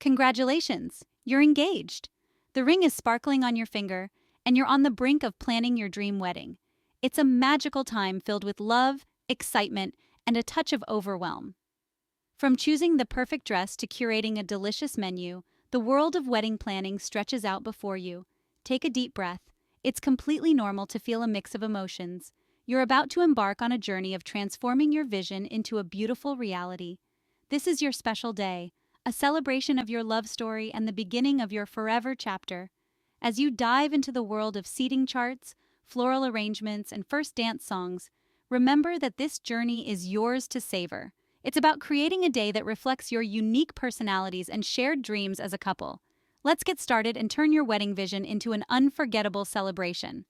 Congratulations, you're engaged. The ring is sparkling on your finger, and you're on the brink of planning your dream wedding. It's a magical time filled with love, excitement, and a touch of overwhelm. From choosing the perfect dress to curating a delicious menu, the world of wedding planning stretches out before you. Take a deep breath. It's completely normal to feel a mix of emotions. You're about to embark on a journey of transforming your vision into a beautiful reality. This is your special day, a celebration of your love story and the beginning of your forever chapter. As you dive into the world of seating charts, floral arrangements, and first dance songs, remember that this journey is yours to savor. It's about creating a day that reflects your unique personalities and shared dreams as a couple. Let's get started and turn your wedding vision into an unforgettable celebration.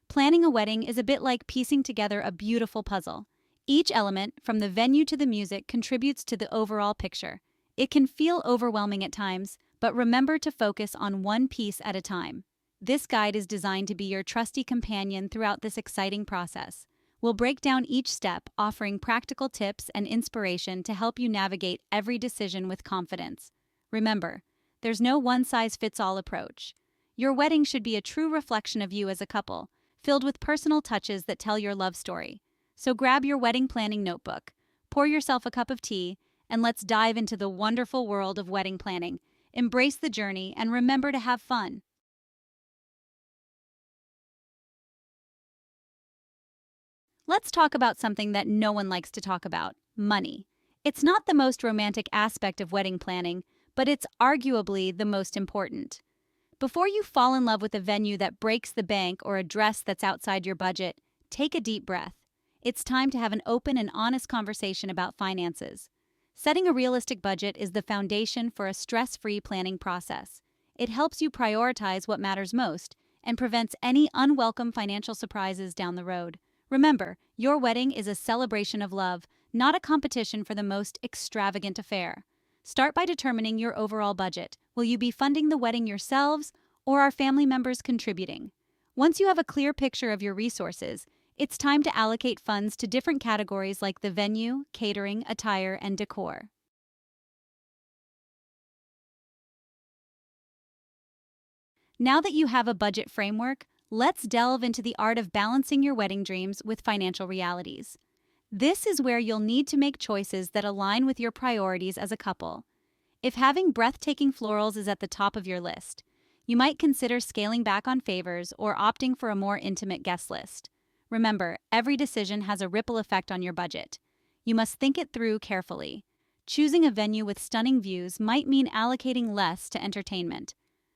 Planning a wedding is a bit like piecing together a beautiful puzzle. Each element, from the venue to the music, contributes to the overall picture. It can feel overwhelming at times, but remember to focus on one piece at a time. This guide is designed to be your trusty companion throughout this exciting process. We'll break down each step, offering practical tips and inspiration to help you navigate every decision with confidence. Remember, there's no one-size-fits-all approach. Your wedding should be a true reflection of you as a couple, filled with personal touches that tell your love story. So grab your wedding planning notebook, pour yourself a cup of tea, and let's dive into the wonderful world of wedding planning. Embrace the journey and remember to have fun. Let's talk about something that no one likes to talk about: money. It's not the most romantic aspect of wedding planning, but it's arguably the most important. Before you fall in love with a venue that breaks the bank or a dress that's outside your budget, take a deep breath. It's time to have an open and honest conversation about finances. Setting a realistic budget is the foundation for a stress-free planning process. It helps you prioritize what matters most and prevents any unwelcome financial surprises down the road. Remember, your wedding is a celebration of love, not a competition for the most extravagant affair. Start by determining your overall budget. Will you be funding the wedding yourselves, or are family members contributing? Once you have a clear picture of your resources, it's time to allocate funds to different categories like the venue, catering, attire, and decor. Now that you have a budget framework, let's delve into the art of balancing your wedding dreams with financial realities. This is where you'll need to make choices that align with your priorities as a couple. If having breathtaking florals is at the top of your list, you might consider scaling back on favors or opting for a more intimate guest list. Remember, every decision has a ripple effect on your budget. You must think it through carefully. Choosing a venue with stunning views might mean allocating less to entertainment.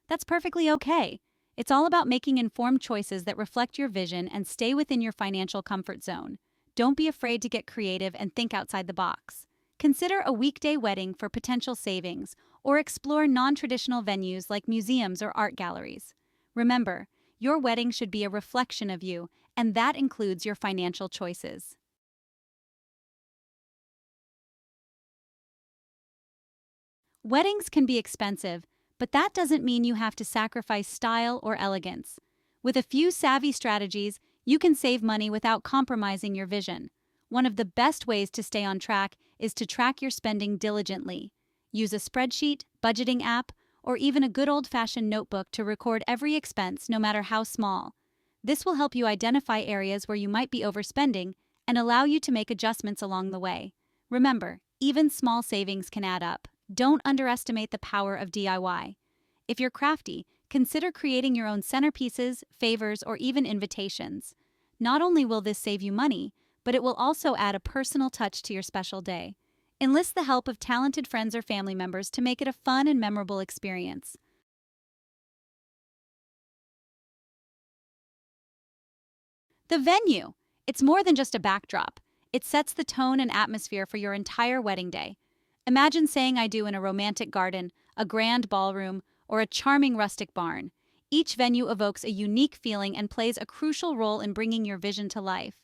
That's perfectly okay. It's all about making informed choices that reflect your vision and stay within your financial comfort zone. Don't be afraid to get creative and think outside the box. Consider a weekday wedding for potential savings, or explore non-traditional venues like museums or art galleries. Remember, your wedding should be a reflection of you, and that includes your financial choices. Weddings can be expensive, but that doesn't mean you have to sacrifice style or elegance. With a few savvy strategies, you can save money without compromising your vision. One of the best ways to stay on track is to track your spending diligently. Use a spreadsheet, budgeting app, or even a good old-fashioned notebook to record every expense, no matter how small. This will help you identify areas where you might be overspending and allow you to make adjustments along the way. Remember, even small savings can add up. Don't underestimate the power of DIY. If you're crafty, consider creating your own centerpieces, favors, or even invitations. Not only will this save you money, but it will also add a personal touch to your special day. Enlist the help of talented friends or family members to make it a fun and memorable experience. The venue. It's more than just a backdrop. It sets the tone and atmosphere for your entire wedding day. Imagine saying I do in a romantic garden, a grand ballroom, or a charming rustic barn. Each venue evokes a unique feeling and plays a crucial role in bringing your vision to life.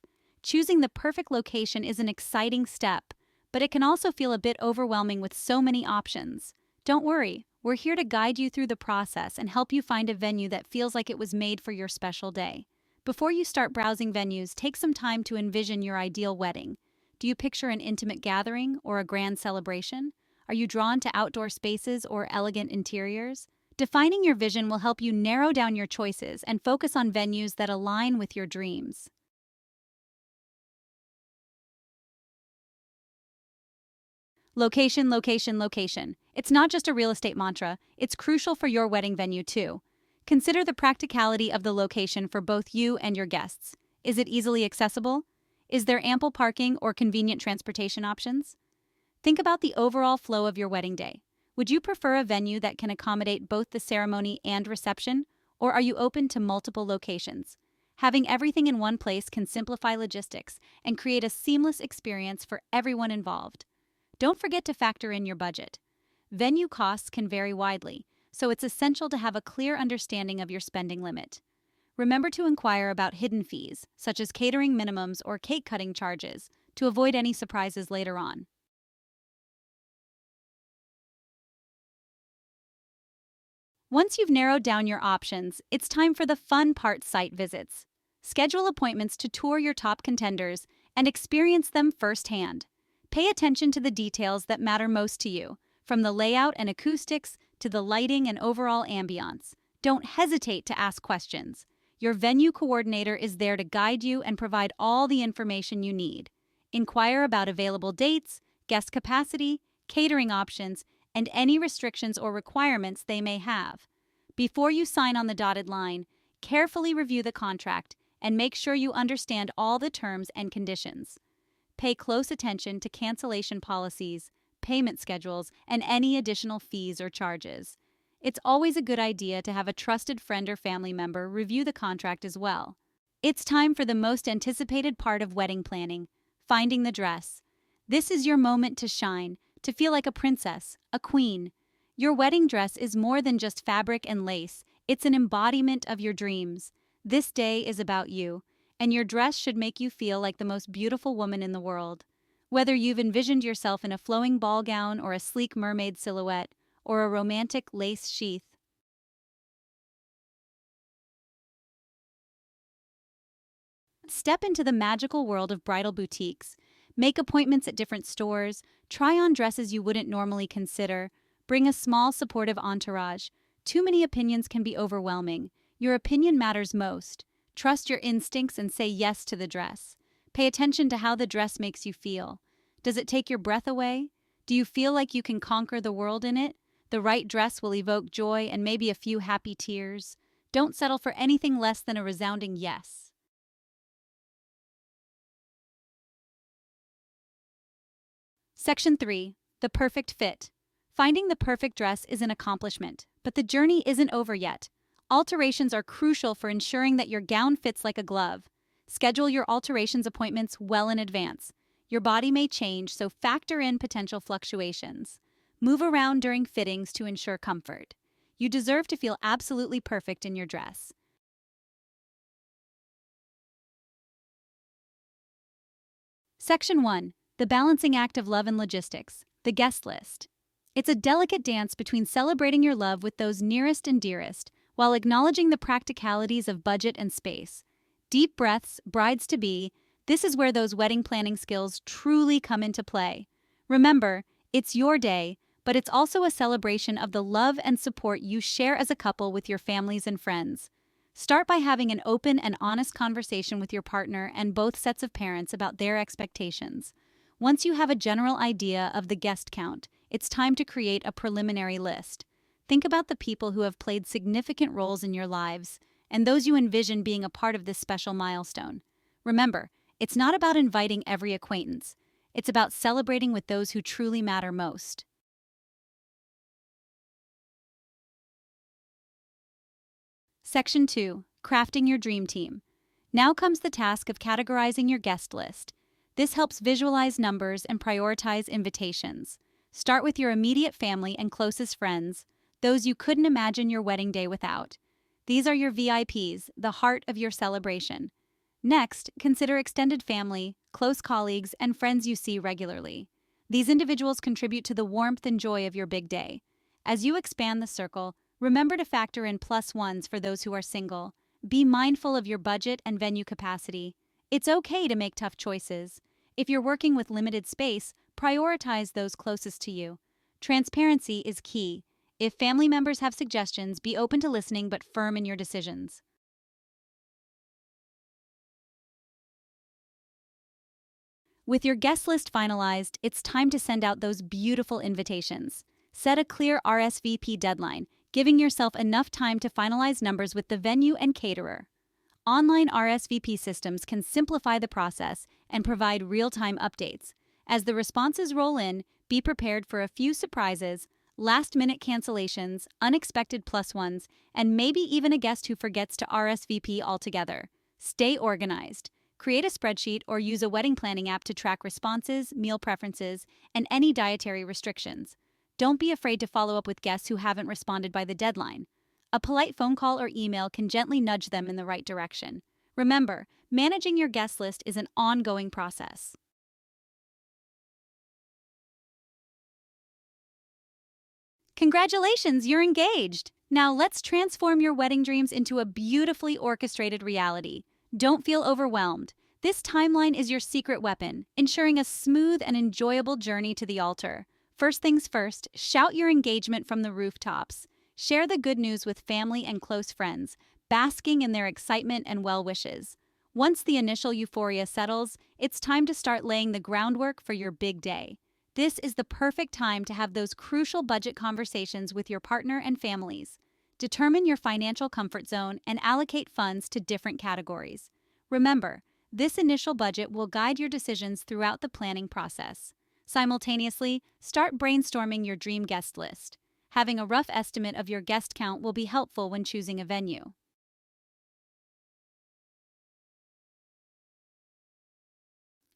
Choosing the perfect location is an exciting step, but it can also feel a bit overwhelming with so many options. Don't worry, we're here to guide you through the process and help you find a venue that feels like it was made for your special day. Before you start browsing venues, take some time to envision your ideal wedding. Do you picture an intimate gathering or a grand celebration? Are you drawn to outdoor spaces or elegant interiors? Defining your vision will help you narrow down your choices and focus on venues that align with your dreams. Location, location, location. It's not just a real estate mantra, it's crucial for your wedding venue too. Consider the practicality of the location for both you and your guests. Is it easily accessible? Is there ample parking or convenient transportation options? Think about the overall flow of your wedding day. Would you prefer a venue that can accommodate both the ceremony and reception, or are you open to multiple locations? Having everything in one place can simplify logistics and create a seamless experience for everyone involved. Don't forget to factor in your budget. Venue costs can vary widely, so it's essential to have a clear understanding of your spending limit. Remember to inquire about hidden fees, such as catering minimums or cake cutting charges, to avoid any surprises later on. Once you've narrowed down your options, it's time for the fun part: site visits. Schedule appointments to tour your top contenders and experience them firsthand. Pay attention to the details that matter most to you, from the layout and acoustics to the lighting and overall ambiance. Don't hesitate to ask questions. Your venue coordinator is there to guide you and provide all the information you need. Inquire about available dates, guest capacity, catering options, and any restrictions or requirements they may have. Before you sign on the dotted line, carefully review the contract and make sure you understand all the terms and conditions. Pay close attention to cancellation policies, payment schedules, and any additional fees or charges. It's always a good idea to have a trusted friend or family member review the contract as well. It's time for the most anticipated part of wedding planning: finding the dress. This is your moment to shine, to feel like a princess, a queen. Your wedding dress is more than just fabric and lace, it's an embodiment of your dreams. This day is about you, and your dress should make you feel like the most beautiful woman in the world. Whether you've envisioned yourself in a flowing ball gown or a sleek mermaid silhouette, or a romantic lace sheath, step into the magical world of bridal boutiques. Make appointments at different stores, try on dresses you wouldn't normally consider, bring a small supportive entourage. Too many opinions can be overwhelming. Your opinion matters most. Trust your instincts and say yes to the dress. Pay attention to how the dress makes you feel. Does it take your breath away? Do you feel like you can conquer the world in it? The right dress will evoke joy and maybe a few happy tears. Don't settle for anything less than a resounding yes. Section 3. The perfect fit. Finding the perfect dress is an accomplishment, but the journey isn't over yet. Alterations are crucial for ensuring that your gown fits like a glove. Schedule your alterations appointments well in advance. Your body may change, so factor in potential fluctuations. Move around during fittings to ensure comfort. You deserve to feel absolutely perfect in your dress. Section 1. The balancing act of love and logistics. The guest list. It's a delicate dance between celebrating your love with those nearest and dearest, while acknowledging the practicalities of budget and space. Deep breaths, brides-to-be. This is where those wedding planning skills truly come into play. Remember, it's your day, but it's also a celebration of the love and support you share as a couple with your families and friends. Start by having an open and honest conversation with your partner and both sets of parents about their expectations. Once you have a general idea of the guest count, it's time to create a preliminary list. Think about the people who have played significant roles in your lives and those you envision being a part of this special milestone. Remember, it's not about inviting every acquaintance. It's about celebrating with those who truly matter most. Section 2. Crafting your dream team. Now comes the task of categorizing your guest list. This helps visualize numbers and prioritize invitations. Start with your immediate family and closest friends, those you couldn't imagine your wedding day without. These are your VIPs, the heart of your celebration. Next, consider extended family, close colleagues, and friends you see regularly. These individuals contribute to the warmth and joy of your big day. As you expand the circle, remember to factor in plus ones for those who are single. Be mindful of your budget and venue capacity. It's okay to make tough choices. If you're working with limited space, prioritize those closest to you. Transparency is key. If family members have suggestions, be open to listening but firm in your decisions. With your guest list finalized, it's time to send out those beautiful invitations. Set a clear RSVP deadline, giving yourself enough time to finalize numbers with the venue and caterer. Online RSVP systems can simplify the process and provide real-time updates. As the responses roll in, be prepared for a few surprises, last-minute cancellations, unexpected plus ones, and maybe even a guest who forgets to RSVP altogether. Stay organized. Create a spreadsheet or use a wedding planning app to track responses, meal preferences, and any dietary restrictions. Don't be afraid to follow up with guests who haven't responded by the deadline. A polite phone call or email can gently nudge them in the right direction. Remember, managing your guest list is an ongoing process. Congratulations, you're engaged! Now let's transform your wedding dreams into a beautifully orchestrated reality. Don't feel overwhelmed. This timeline is your secret weapon, ensuring a smooth and enjoyable journey to the altar. First things first, shout your engagement from the rooftops. Share the good news with family and close friends, basking in their excitement and well wishes. Once the initial euphoria settles, it's time to start laying the groundwork for your big day. This is the perfect time to have those crucial budget conversations with your partner and families. Determine your financial comfort zone and allocate funds to different categories. Remember, this initial budget will guide your decisions throughout the planning process. Simultaneously, start brainstorming your dream guest list. Having a rough estimate of your guest count will be helpful when choosing a venue.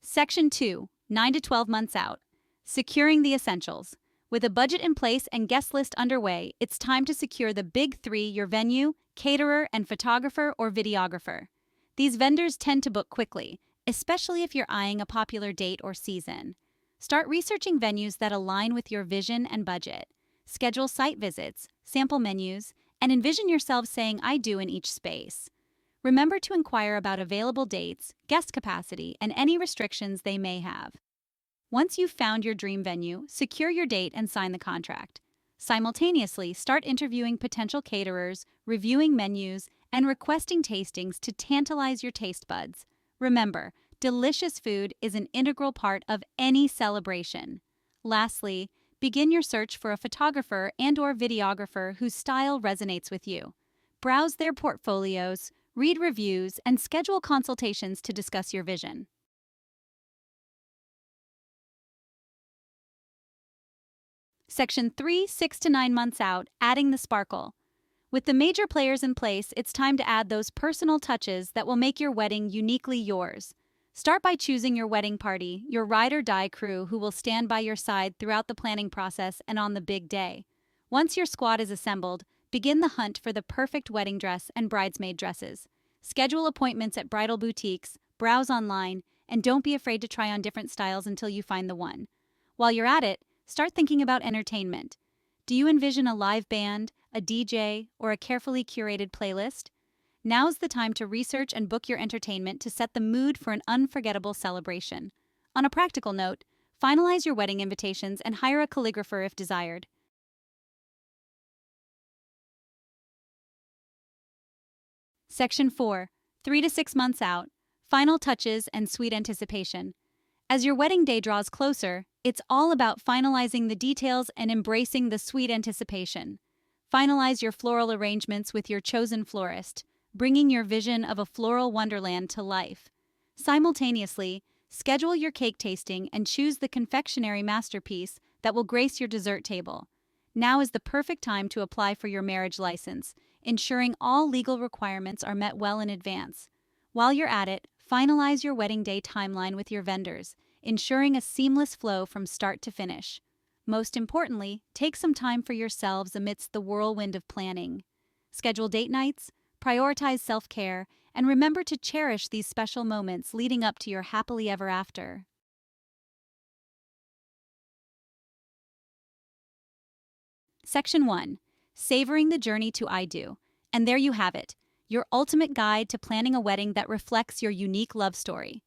Section 2, 9 to 12 months out. Securing the essentials. With a budget in place and guest list underway, it's time to secure the big three: your venue, caterer, and photographer or videographer. These vendors tend to book quickly, especially if you're eyeing a popular date or season. Start researching venues that align with your vision and budget. Schedule site visits, sample menus, and envision yourself saying "I do" in each space. Remember to inquire about available dates, guest capacity, and any restrictions they may have. Once you've found your dream venue, secure your date and sign the contract. Simultaneously, start interviewing potential caterers, reviewing menus, and requesting tastings to tantalize your taste buds. Remember, delicious food is an integral part of any celebration. Lastly, begin your search for a photographer and/or videographer whose style resonates with you. Browse their portfolios, read reviews, and schedule consultations to discuss your vision. Section 3, 6 to 9 months out, adding the sparkle. With the major players in place, it's time to add those personal touches that will make your wedding uniquely yours. Start by choosing your wedding party, your ride or die crew who will stand by your side throughout the planning process and on the big day. Once your squad is assembled, begin the hunt for the perfect wedding dress and bridesmaid dresses. Schedule appointments at bridal boutiques, browse online, and don't be afraid to try on different styles until you find the one. While you're at it, start thinking about entertainment. Do you envision a live band, a DJ, or a carefully curated playlist? Now's the time to research and book your entertainment to set the mood for an unforgettable celebration. On a practical note, finalize your wedding invitations and hire a calligrapher if desired. Section 4, 3 to 6 months out, final touches and sweet anticipation. As your wedding day draws closer, it's all about finalizing the details and embracing the sweet anticipation. Finalize your floral arrangements with your chosen florist, bringing your vision of a floral wonderland to life. Simultaneously, schedule your cake tasting and choose the confectionery masterpiece that will grace your dessert table. Now is the perfect time to apply for your marriage license, ensuring all legal requirements are met well in advance. While you're at it, finalize your wedding day timeline with your vendors, ensuring a seamless flow from start to finish. Most importantly, take some time for yourselves amidst the whirlwind of planning. Schedule date nights, prioritize self-care, and remember to cherish these special moments leading up to your happily ever after. Section 1. Savoring the journey to I do. And there you have it, your ultimate guide to planning a wedding that reflects your unique love story.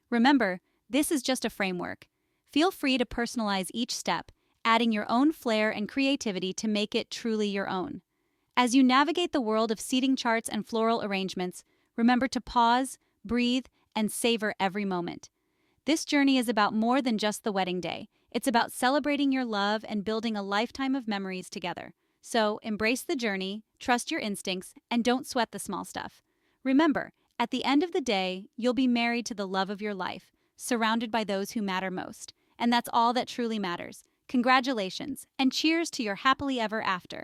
Remember, This is just a framework. Feel free to personalize each step, adding your own flair and creativity to make it truly your own. As you navigate the world of seating charts and floral arrangements, remember to pause, breathe, and savor every moment. This journey is about more than just the wedding day. It's about celebrating your love and building a lifetime of memories together. So, embrace the journey, trust your instincts, and don't sweat the small stuff. Remember, at the end of the day, you'll be married to the love of your life, surrounded by those who matter most. And that's all that truly matters. Congratulations, and cheers to your happily ever after.